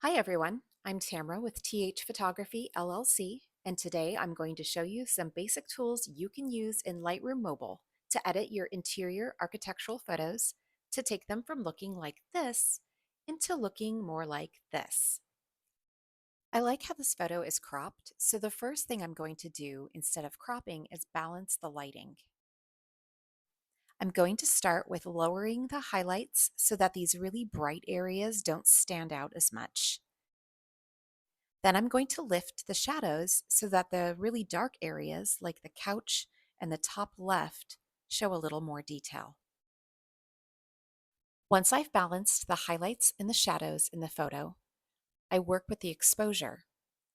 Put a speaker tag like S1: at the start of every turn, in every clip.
S1: Hi everyone, I'm Tamra with TH Photography LLC, and today I'm going to show you some basic tools you can use in Lightroom Mobile to edit your interior architectural photos to take them from looking like this into looking more like this. I like how this photo is cropped, so the first thing I'm going to do instead of cropping is balance the lighting. I'm going to start with lowering the highlights so that these really bright areas don't stand out as much. Then I'm going to lift the shadows so that the really dark areas, like the couch and the top left, show a little more detail. Once I've balanced the highlights and the shadows in the photo, I work with the exposure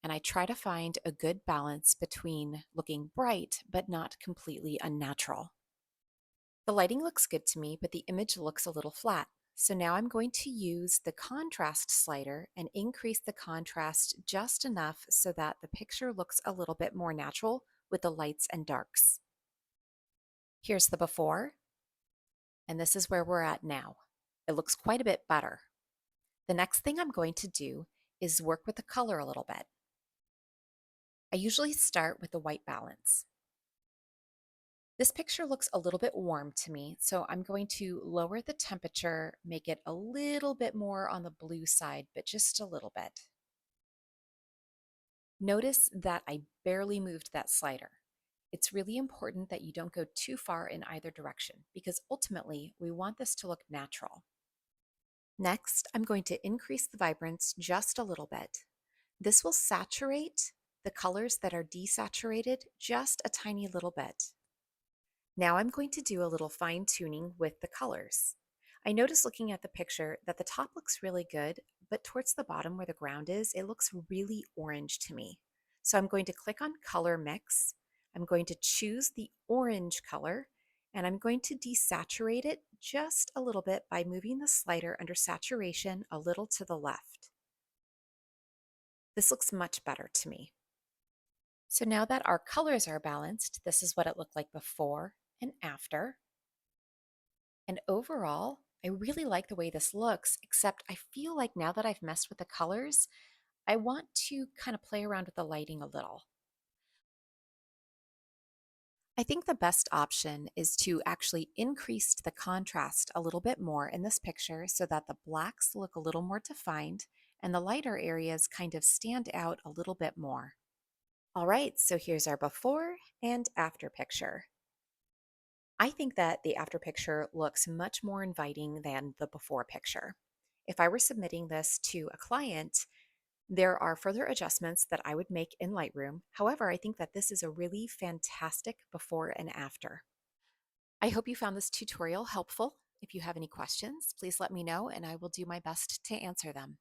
S1: and I try to find a good balance between looking bright but not completely unnatural. The lighting looks good to me, but the image looks a little flat. So now I'm going to use the contrast slider and increase the contrast just enough so that the picture looks a little bit more natural with the lights and darks. Here's the before, and this is where we're at now. It looks quite a bit better. The next thing I'm going to do is work with the color a little bit. I usually start with the white balance. This picture looks a little bit warm to me, so I'm going to lower the temperature, make it a little bit more on the blue side, but just a little bit. Notice that I barely moved that slider. It's really important that you don't go too far in either direction because ultimately we want this to look natural. Next, I'm going to increase the vibrance just a little bit. This will saturate the colors that are desaturated just a tiny little bit. Now I'm going to do a little fine tuning with the colors. I noticed looking at the picture that the top looks really good, but towards the bottom where the ground is, it looks really orange to me. So I'm going to click on color mix. I'm going to choose the orange color and I'm going to desaturate it just a little bit by moving the slider under saturation a little to the left. This looks much better to me. So now that our colors are balanced, this is what it looked like before and after. And overall, I really like the way this looks, except I feel like now that I've messed with the colors, I want to kind of play around with the lighting a little. I think the best option is to actually increase the contrast a little bit more in this picture so that the blacks look a little more defined and the lighter areas kind of stand out a little bit more. All right, so here's our before and after picture. I think that the after picture looks much more inviting than the before picture. If I were submitting this to a client, there are further adjustments that I would make in Lightroom. However, I think that this is a really fantastic before and after. I hope you found this tutorial helpful. If you have any questions, please let me know and I will do my best to answer them.